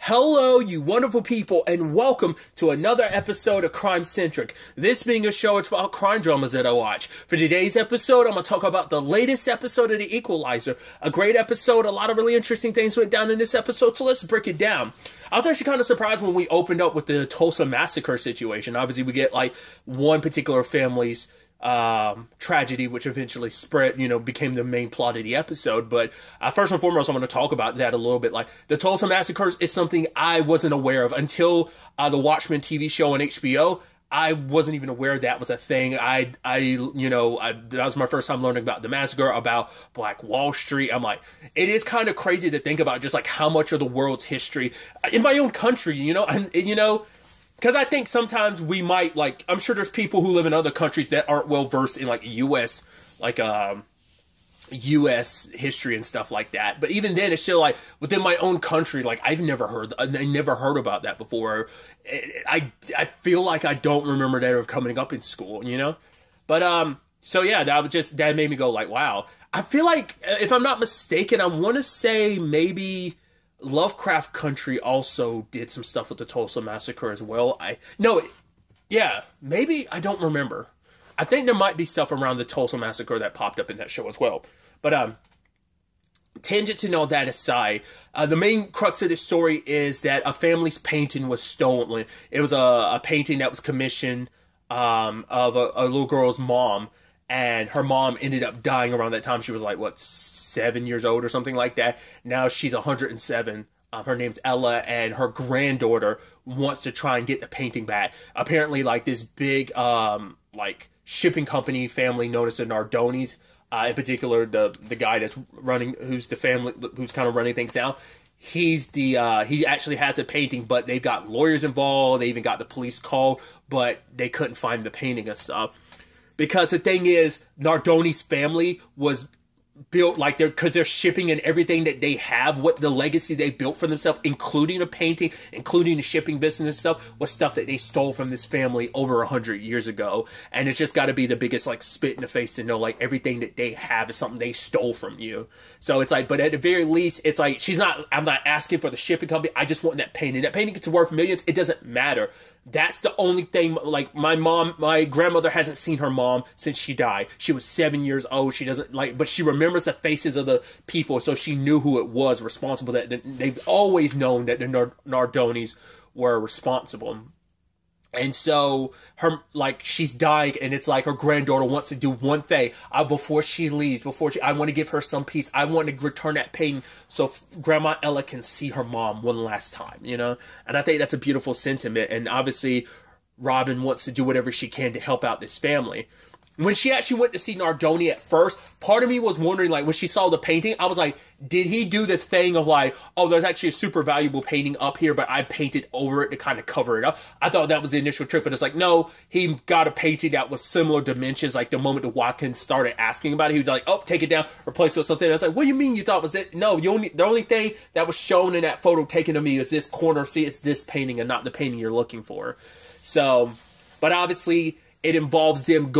Hello, you wonderful people, and welcome to another episode of Crime Centric. This being a show, it's about crime dramas that I watch. For today's episode, I'm going to talk about the latest episode of The Equalizer. A great episode, a lot of really interesting things went down in this episode, so let's break it down. I was actually kind of surprised when we opened up with the Tulsa massacre situation. Obviously, we get like one particular family's tragedy, which eventually spread, became the main plot of the episode. But first and foremost, I'm going to talk about that a little bit. Like, the Tulsa massacres is something I wasn't aware of until the Watchmen TV show on HBO. I wasn't even aware that was a thing. That was my first time learning about the massacre, about Black Wall Street. I'm like, it is kind of crazy to think about just like how much of the world's history in my own country, because I think sometimes we might, like, I'm sure there's people who live in other countries that aren't well versed in, like, U.S. history and stuff like that. But even then, it's still, like, within my own country, like, I never heard about that before. I feel like I don't remember that ever coming up in school, But, so yeah, that made me go, like, wow. I feel like, if I'm not mistaken, I want to say maybe Lovecraft Country also did some stuff with the Tulsa massacre as well. Maybe, I don't remember. I think there might be stuff around the Tulsa massacre that popped up in that show as well. But tangent to all that aside, the main crux of this story is that a family's painting was stolen. It was a painting that was commissioned of a little girl's mom. And her mom ended up dying around that time. She was like, 7 years old or something like that. Now she's 107. Her name's Ella, and her granddaughter wants to try and get the painting back. Apparently, like, this big, shipping company family known as the Nardonis, in particular, the guy that's who's kind of running things now. He actually has a painting, but they've got lawyers involved. They even got the police called, but they couldn't find the painting and stuff. Because the thing is, Nardoni's family was built like because they're shipping and everything that they have, what the legacy they built for themselves, including a painting, including the shipping business and stuff, was stuff that they stole from this family over 100 years ago. And it's just got to be the biggest like spit in the face to know like everything that they have is something they stole from you. So it's like, but at the very least, it's like I'm not asking for the shipping company. I just want that painting. That painting gets worth millions. It doesn't matter. That's the only thing. Like, my grandmother hasn't seen her mom since she died. She was 7 years old. She doesn't but she remembers the faces of the people, so she knew who it was responsible. That they've always known that the Nardonis were responsible. And so she's dying, and it's like her granddaughter wants to do one thing. Before she leaves, I want to give her some peace. I want to return that painting so Grandma Ella can see her mom one last time, And I think that's a beautiful sentiment. And obviously, Robin wants to do whatever she can to help out this family. When she actually went to see Nardoni at first, part of me was wondering, like, when she saw the painting, I was like, did he do the thing of like, oh, there's actually a super valuable painting up here, but I painted over it to kind of cover it up? I thought that was the initial trick, but it's like, no, he got a painting that was similar dimensions. Like, the moment the Watkins started asking about it, he was like, oh, take it down, replace it with something. I was like, what do you mean you thought was it? No, the only thing that was shown in that photo taken of me is this corner. See, it's this painting and not the painting you're looking for. So, but obviously, it involves them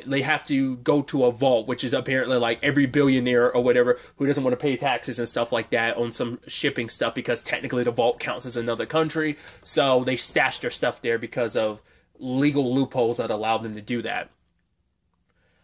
they have to go to a vault, which is apparently like every billionaire or whatever who doesn't want to pay taxes and stuff like that on some shipping stuff, because technically the vault counts as another country. So they stash their stuff there because of legal loopholes that allow them to do that.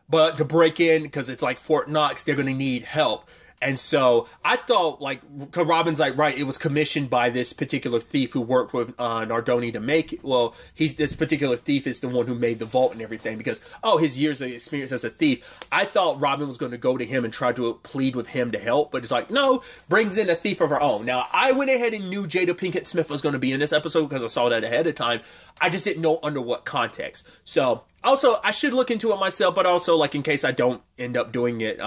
But to break in, because it's like Fort Knox, they're going to need help. And so I thought, because Robin's like, right, it was commissioned by this particular thief who worked with Nardoni to make it. Well, this particular thief is the one who made the vault and everything because, his years of experience as a thief. I thought Robin was going to go to him and try to plead with him to help, but it's like, no, brings in a thief of her own. Now, I went ahead and knew Jada Pinkett Smith was going to be in this episode because I saw that ahead of time. I just didn't know under what context. So, also, I should look into it myself, but also, in case I don't end up doing it,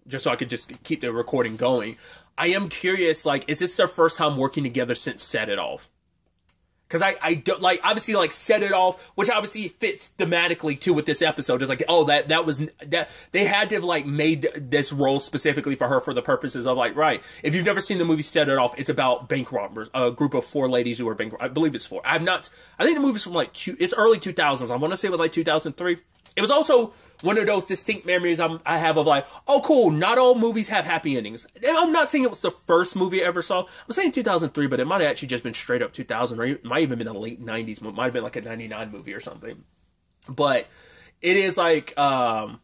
just so I could just keep the recording going. I am curious, is this their first time working together since Set It Off? Because I don't, obviously, Set It Off, which obviously fits thematically, too, with this episode. It's that they had to have, made this role specifically for her for the purposes of, right, if you've never seen the movie Set It Off, it's about bank robbers, a group of 4 ladies who are bank robbers. I believe it's 4. I think the movie's from, it's early 2000s. I want to say it was, 2003. it was also one of those distinct memories I have of like, oh, cool, not all movies have happy endings. And I'm not saying it was the first movie I ever saw. I'm saying 2003, but it might have actually just been straight up 2000, or it might even been the late 90s. It might have been like a 99 movie or something. But it is like, I'm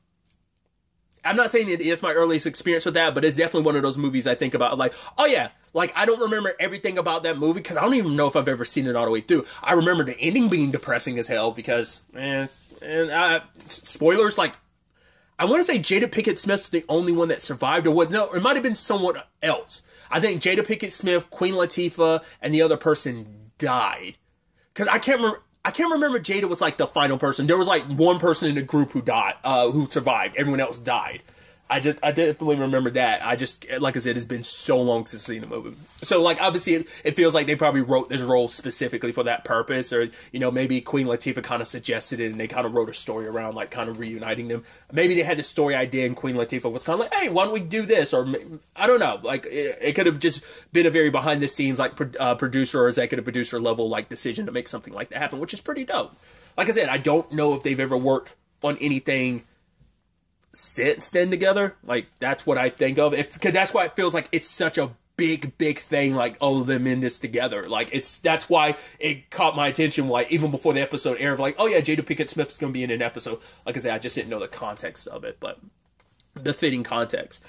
not saying it is my earliest experience with that, but it's definitely one of those movies I think about, like, oh yeah, like, I don't remember everything about that movie, because I don't even know if I've ever seen it all the way through. I remember the ending being depressing as hell, because, spoilers, like, I want to say Jada Pinkett Smith's the only one that survived, or what? No, it might have been someone else. I think Jada Pinkett Smith, Queen Latifah, and the other person died. Because I can't remember Jada was like the final person. There was like one person in the group who died, who survived. Everyone else died. I definitely remember that. Like I said, it's been so long since I've seen the movie. So, like, obviously, it feels like they probably wrote this role specifically for that purpose. Or, you know, maybe Queen Latifah kind of suggested it and they kind of wrote a story around, like, kind of reuniting them. Maybe they had the story idea and Queen Latifah was kind of like, hey, why don't we do this? Or, I don't know. Like, it could have just been a very behind-the-scenes, like, producer or executive producer level, like, decision to make something like that happen, which is pretty dope. Like I said, I don't know if they've ever worked on anything since then together. Like, that's what I think of, because that's why it feels like it's such a big thing, like, all of them in this together. Like, that's why it caught my attention, like, even before the episode aired, like, oh yeah, Jada Pinkett Smith's gonna be in an episode. Like I said, I just didn't know the context of it, but the fitting context.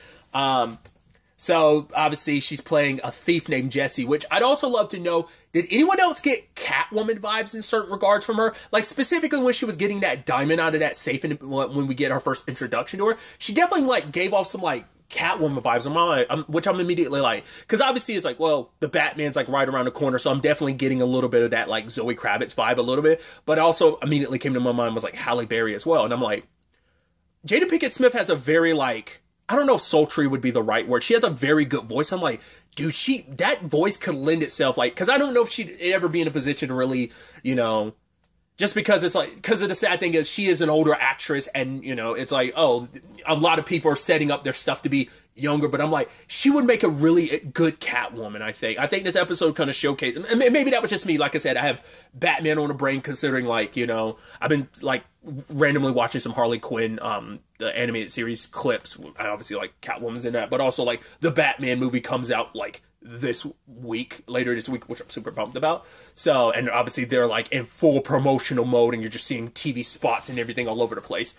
So, obviously, she's playing a thief named Jessie, which I'd also love to know, did anyone else get Catwoman vibes in certain regards from her? Like, specifically when she was getting that diamond out of that safe, and when we get our first introduction to her, she definitely, like, gave off some, like, Catwoman vibes, which I'm immediately like, because obviously it's like, well, the Batman's, like, right around the corner, so I'm definitely getting a little bit of that, like, Zoe Kravitz vibe a little bit, but also immediately came to my mind was, like, Halle Berry as well, and I'm like, Jada Pinkett Smith has a very, like, I don't know if sultry would be the right word. She has a very good voice. I'm like, dude, that voice could lend itself, like, because I don't know if she'd ever be in a position to really, you know, just because it's like, because of the sad thing is she is an older actress, and, you know, it's like, oh, a lot of people are setting up their stuff to be younger, but I'm like, she would make a really good Catwoman, I think. I think this episode kind of showcased, and maybe that was just me. Like I said, I have Batman on the brain, considering, like, you know, I've been, like, randomly watching some Harley Quinn, the animated series clips. I obviously like Catwoman's in that, but also, like, the Batman movie comes out, like, later this week, which I'm super pumped about. So, and obviously they're, like, in full promotional mode, and you're just seeing TV spots and everything all over the place.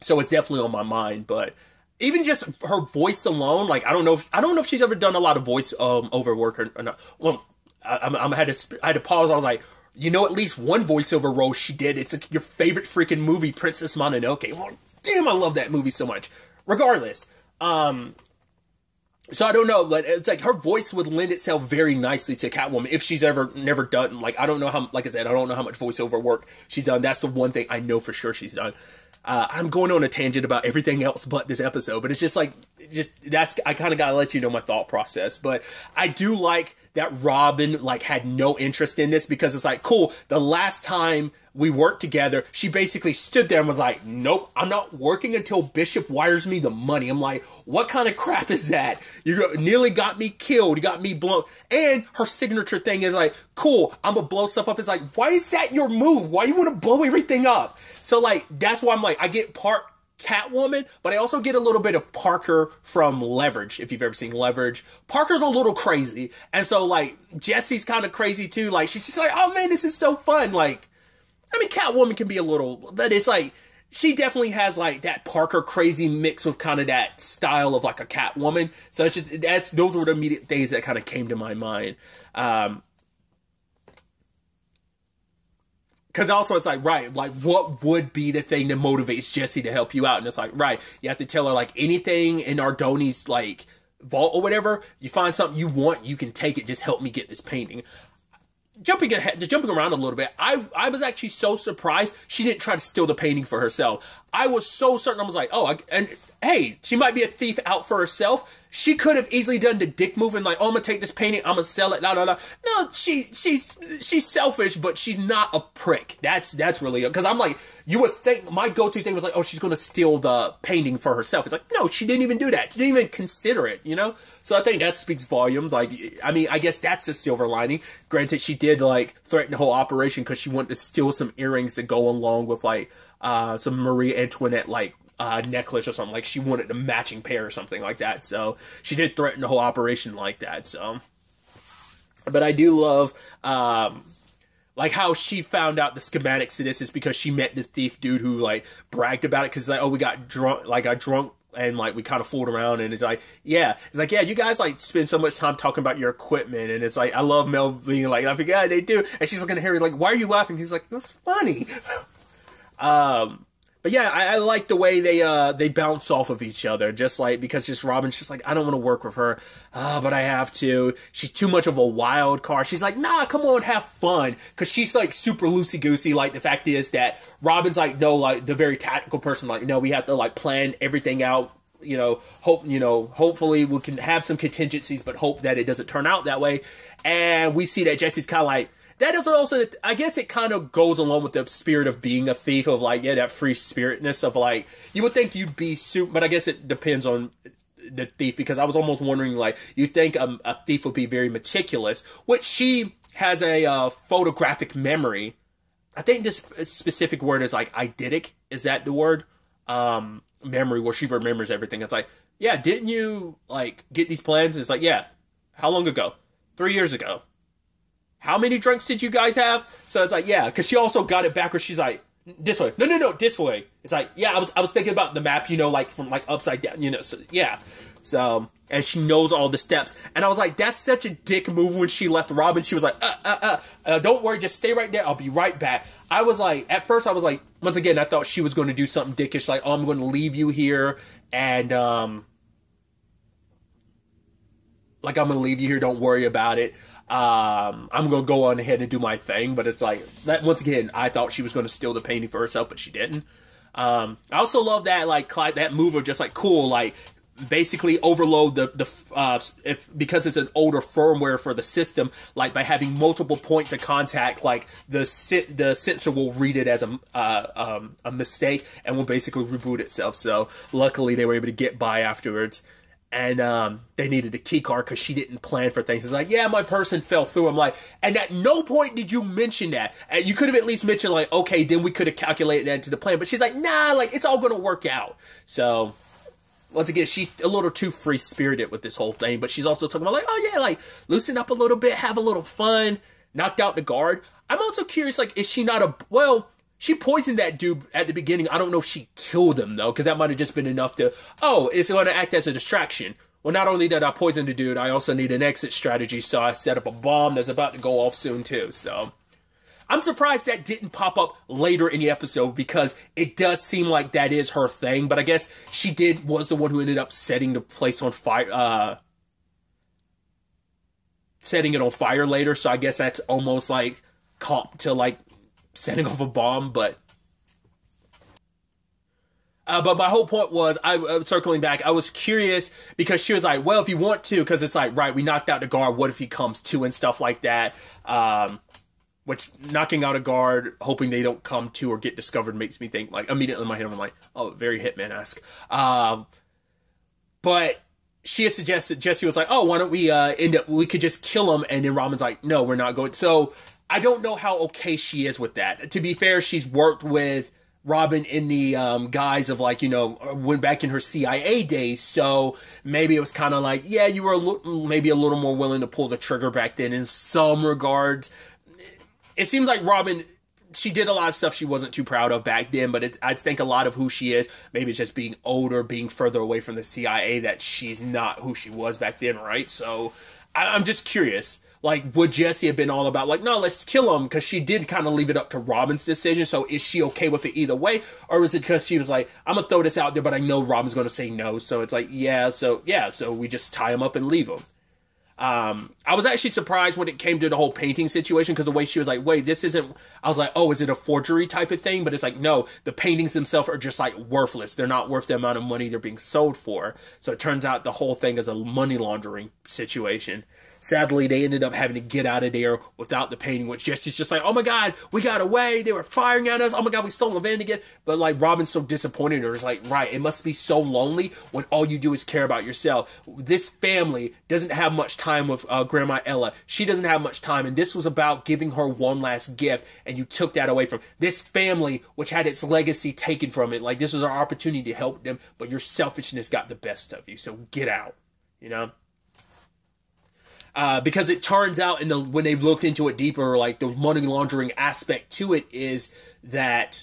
So it's definitely on my mind, but even just her voice alone, like, I don't know if she's ever done a lot of voice over work or not. Well, I had to pause. I was like, you know, at least one voiceover role she did. It's your favorite freaking movie, Princess Mononoke. Well, damn, I love that movie so much. Regardless, so I don't know, but it's like her voice would lend itself very nicely to Catwoman if she's never done, like, I don't know how, like I said, I don't know how much voiceover work she's done. That's the one thing I know for sure she's done. I'm going on a tangent about everything else but this episode, but it's just like, I kind of gotta let you know my thought process. But I do like that Robin, like, had no interest in this, because it's like, cool, the last time we worked together, she basically stood there and was like, nope, I'm not working until Bishop wires me the money. I'm like, what kind of crap is that? You nearly got me killed, you got me blown. And her signature thing is like, cool, I'm gonna blow stuff up. It's like, why is that your move? Why you want to blow everything up? So, like, that's why I'm like, I get part Catwoman, but I also get a little bit of Parker from Leverage, if you've ever seen Leverage. Parker's a little crazy, and so, like, Jessie's kind of crazy too. Like, she's just like, oh man, this is so fun. Like, I mean, Catwoman can be a little, but it's like, she definitely has, like, that Parker crazy mix with kind of that style of, like, a Catwoman. So it's just, those were the immediate things that kind of came to my mind. Because also it's like, right, like, what would be the thing that motivates Jessie to help you out? And it's like, right, you have to tell her, like, anything in Ardoni's, like, vault or whatever, you find something you want, you can take it, just help me get this painting. Jumping around a little bit, I was actually so surprised she didn't try to steal the painting for herself. I was so certain, I was like, oh, and hey, she might be a thief out for herself. She could have easily done the dick move and like, oh, I'm gonna take this painting, I'm gonna sell it, No, she's selfish, but she's not a prick. That's really, because I'm like, you would think my go-to thing was like, oh, she's gonna steal the painting for herself. It's like, no, she didn't even do that. She didn't even consider it, you know? So I think that speaks volumes. Like, I mean, I guess that's a silver lining. Granted, she did like threaten the whole operation because she wanted to steal some earrings to go along with like some Marie Antoinette like necklace or something. Like she wanted a matching pair or something like that. So she did threaten the whole operation like that. So, but I do love like how she found out the schematics to this is because she met the thief dude who like bragged about it, because like, oh, we got drunk and like we kind of fooled around, and it's like, yeah, you guys like spend so much time talking about your equipment, and it's like, I love Mel being like, I forgot they do, and she's looking at Harry like, why are you laughing? He's like, it was funny. But yeah, I like the way they bounce off of each other, just like, because just Robin's just like, I don't want to work with her, but I have to. She's too much of a wild card. She's like, nah, come on, have fun, because she's like super loosey-goosey. Like, the fact is that Robin's like, no, like the very tactical person, like, no, we have to like plan everything out. Hopefully we can have some contingencies, but hope that it doesn't turn out that way. And we see that Jesse's kind of like, that is also, I guess it kind of goes along with the spirit of being a thief, of like, yeah, that free spiritness of like, you would think you'd be super, but I guess it depends on the thief, because I was almost wondering, like, you'd think a thief would be very meticulous, which she has a photographic memory. I think this specific word is like eidetic. Is that the word? Memory, where she remembers everything. It's like, yeah, didn't you like get these plans? It's like, yeah. How long ago? 3 years ago. How many drinks did you guys have? So it's like, yeah, because she also got it backwards. She's like, this way. No, this way. It's like, yeah, I was thinking about the map, like from like upside down, so yeah. So, and she knows all the steps. And I was like, that's such a dick move when she left Robin. She was like, don't worry, just stay right there. I'll be right back. I was like, at first I was like, once again, I thought she was going to do something dickish, like, oh, I'm going to leave you here, and like, I'm going to leave you here, don't worry about it. I'm going to go on ahead and do my thing, but it's like, that once again, I thought she was going to steal the painting for herself, but she didn't. I also love that, like, that move of just like, cool, like, basically overload because it's an older firmware for the system, like by having multiple points of contact, like the sensor will read it as a mistake and will basically reboot itself. So luckily they were able to get by afterwards. And they needed a key card because she didn't plan for things. It's like, yeah, my person fell through. I'm like, and at no point did you mention that. And you could have at least mentioned, like, okay, then we could have calculated that into the plan. But she's like, nah, like, it's all going to work out. So, once again, she's a little too free-spirited with this whole thing. But she's also talking about, like, oh, yeah, like, loosen up a little bit, have a little fun, knocked out the guard. I'm also curious, like, is she not she poisoned that dude at the beginning. I don't know if she killed him, though, because that might have just been enough to, oh, it's going to act as a distraction. Well, not only did I poison the dude, I also need an exit strategy, so I set up a bomb that's about to go off soon, too. So, I'm surprised that didn't pop up later in the episode, because it does seem like that is her thing, but I guess she was the one who ended up setting the place on fire, setting it on fire later, so I guess that's almost like caught to, like, setting off a bomb, but my whole point was, circling back, I was curious, because she was like, well, if you want to, because it's like, right, we knocked out the guard, what if he comes to, and stuff like that, which, knocking out a guard, hoping they don't come to or get discovered, makes me think, like, immediately in my head, I'm like, oh, very Hitman-esque, but she had suggested, Jesse was like, oh, why don't we could just kill him, and then Robin's like, no, we're not going, so I don't know how okay she is with that. To be fair, she's worked with Robin in the guise of, like, went back in her CIA days, so maybe it was kind of like, yeah, you were maybe a little more willing to pull the trigger back then in some regards. It seems like Robin, she did a lot of stuff she wasn't too proud of back then, but I think a lot of who she is, maybe it's just being older, being further away from the CIA, that she's not who she was back then, right? So I'm just curious. Like, would Jessie have been all about, like, no, let's kill him, because she did kind of leave it up to Robin's decision, so is she okay with it either way, or is it because she was like, I'm going to throw this out there, but I know Robin's going to say no, so it's like, so we just tie him up and leave him. I was actually surprised when it came to the whole painting situation, because the way she was like, wait, this isn't, I was like, oh, is it a forgery type of thing? But it's like, no, the paintings themselves are just like worthless. They're not worth the amount of money they're being sold for. So it turns out the whole thing is a money laundering situation. Sadly, they ended up having to get out of there without the painting, which Jesse's just like, oh my God, we got away. They were firing at us. Oh my God, we stole the van again. But like, Robin's so disappointed. Or it's like, right, it must be so lonely when all you do is care about yourself. This family doesn't have much time with Grandma Ella. She doesn't have much time. And this was about giving her one last gift. And you took that away from this family, which had its legacy taken from it. Like, this was our opportunity to help them, but your selfishness got the best of you. So get out, you know? Because it turns out when they've looked into it deeper, like the money laundering aspect to it is that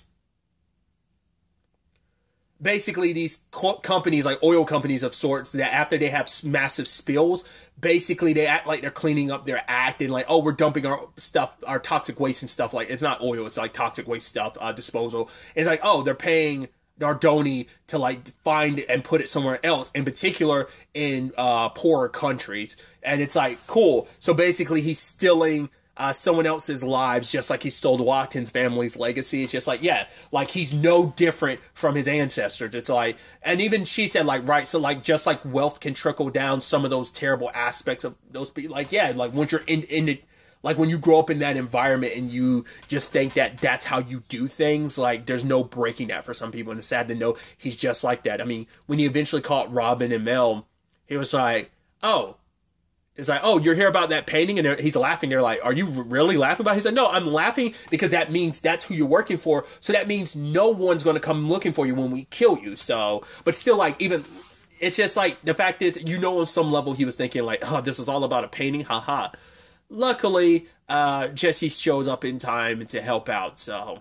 basically these companies, like oil companies of sorts, that after they have massive spills, basically they act like they're cleaning up their act and like, oh, we're dumping our stuff, our toxic waste and stuff. Like, it's not oil, it's like toxic waste stuff, disposal. It's like, oh, they're paying Nardoni to like find and put it somewhere else, in particular in poorer countries. And it's like, cool. So basically he's stealing someone else's lives, just like he stole the Watkins family's legacy. It's just like, yeah, like he's no different from his ancestors. It's like, and even she said like, right, so like, just like wealth can trickle down some of those terrible aspects of those people. Like, yeah, like once you're in it, like when you grow up in that environment and you just think that that's how you do things, like there's no breaking that for some people. And it's sad to know he's just like that. I mean, when he eventually caught Robin and Mel, he was like, oh, it's like, oh, you're here about that painting? And he's laughing. They're like, are you really laughing about it? He said, no, I'm laughing because that means that's who you're working for. So that means no one's going to come looking for you when we kill you. So, but still, like, even, it's just like, the fact is, you know, on some level he was thinking like, oh, this is all about a painting. Haha. Luckily, Jesse shows up in time to help out, so.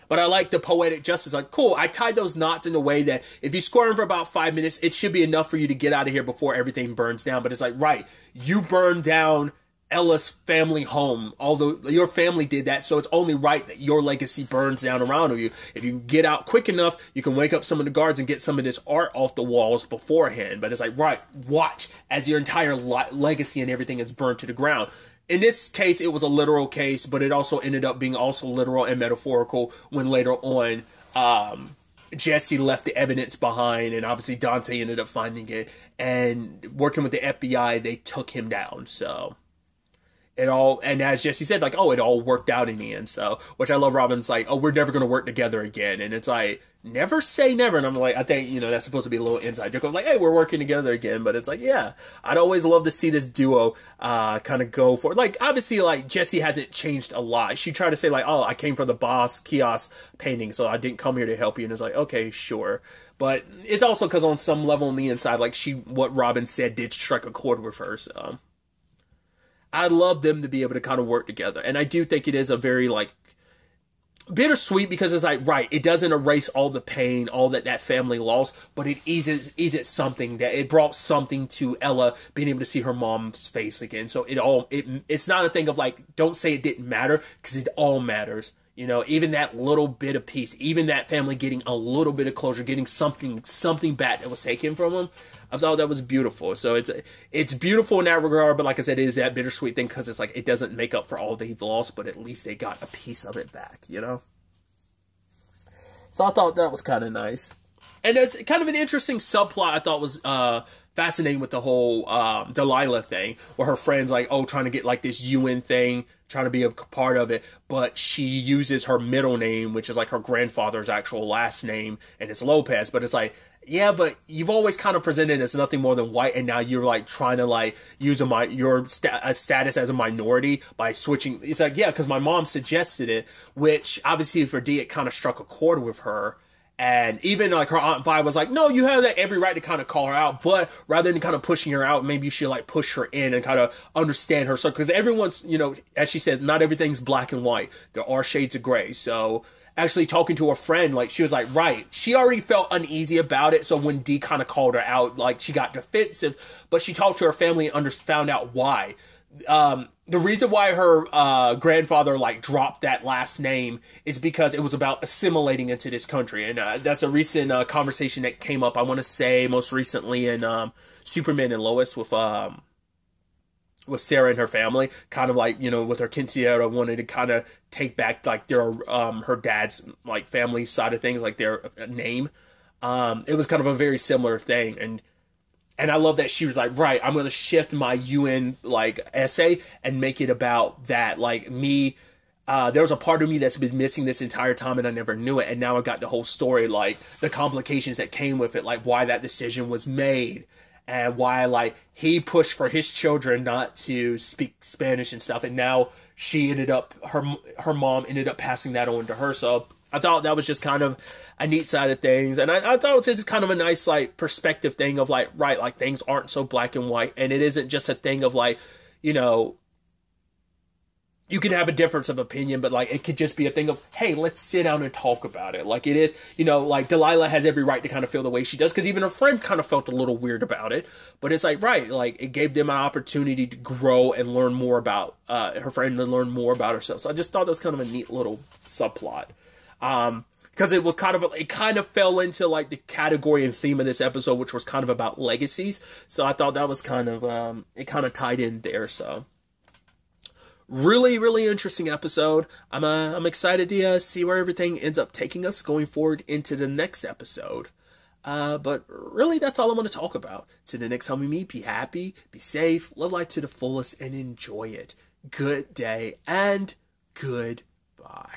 But I like the poetic justice. Like, cool, I tied those knots in a way that if you score them for about 5 minutes, it should be enough for you to get out of here before everything burns down. But it's like, right, you burned down Ella's family home, although your family did that, so it's only right that your legacy burns down around you. If you can get out quick enough, you can wake up some of the guards and get some of this art off the walls beforehand. But it's like, right, watch as your entire legacy and everything is burned to the ground. In this case, it was a literal case, but it also ended up being also literal and metaphorical when later on, Jesse left the evidence behind, and obviously Dante ended up finding it, and working with the FBI, they took him down, so. It all, and as Jesse said, like, oh, it all worked out in the end, so, which I love. Robin's like, oh, we're never going to work together again, and it's like, never say never, and I'm like, I think, you know, that's supposed to be a little inside joke of like, hey, we're working together again, but it's like, yeah, I'd always love to see this duo, kind of go for, like, obviously, like, Jesse hasn't changed a lot. She tried to say, like, oh, I came from the boss kiosk painting, so I didn't come here to help you, and it's like, okay, sure, but it's also because on some level on the inside, like, what Robin said did strike a chord with her, so. I love them to be able to kind of work together. And I do think it is a very, like, bittersweet, because it's like, right, it doesn't erase all the pain, all that family lost, but it eases something, that it brought something to Ella being able to see her mom's face again. So it's not a thing of like, don't say it didn't matter, because it all matters. You know, even that little bit of peace, even that family getting a little bit of closure, getting something back that was taken from them. I thought that was beautiful. So it's beautiful in that regard, but like I said, it is that bittersweet thing, because it's like, it doesn't make up for all they've lost, but at least they got a piece of it back, you know? So I thought that was kind of nice. And there's kind of an interesting subplot I thought was fascinating with the whole Delilah thing, where her friend's like, oh, trying to get like this UN thing, trying to be a part of it, but she uses her middle name, which is like her grandfather's actual last name, and it's Lopez, but it's like, yeah, but you've always kind of presented as nothing more than white, and now you're like trying to like use your status as a minority by switching. It's like, yeah, because my mom suggested it, which obviously for Dee, it kind of struck a chord with her. And even like her Aunt Vi was like, no, you have that every right to kind of call her out, but rather than kind of pushing her out, maybe you should like push her in and kind of understand her. So, because everyone's, you know, as she says, not everything's black and white. There are shades of gray. So actually talking to a friend, like she was like, right, she already felt uneasy about it. So when Dee kind of called her out, like she got defensive, but she talked to her family and found out why. The reason why her grandfather like dropped that last name is because it was about assimilating into this country, and that's a recent conversation that came up. I want to say most recently in Superman and Lois with with Sarah and her family, kind of like, you know, with her quinceañera, wanted to kind of take back like their her dad's like family side of things, like their name. It was kind of a very similar thing, and I love that she was like, right, I'm going to shift my UN like essay and make it about that, like me. There was a part of me that's been missing this entire time and I never knew it, and now I got the whole story, like the complications that came with it, like why that decision was made. And why, like, he pushed for his children not to speak Spanish and stuff. And now she ended up, her mom ended up passing that on to her. So I thought that was just kind of a neat side of things. And I thought it was just kind of a nice, like, perspective thing of, like, right, like, things aren't so black and white. And it isn't just a thing of, like, you know, you can have a difference of opinion, but like it could just be a thing of, hey, let's sit down and talk about it. Like it is, you know, like Delilah has every right to kind of feel the way she does, because even her friend kind of felt a little weird about it. But it's like, right, like it gave them an opportunity to grow and learn more about her friend and learn more about herself. So I just thought that was kind of a neat little subplot. Because it was kind of, it kind of fell into like the category and theme of this episode, which was kind of about legacies. So I thought that was kind of, it kind of tied in there. So really, really interesting episode. I'm excited to see where everything ends up taking us going forward into the next episode. But really, that's all I want to talk about. Till the next time we meet, be happy, be safe, live life to the fullest, and enjoy it. Good day and goodbye.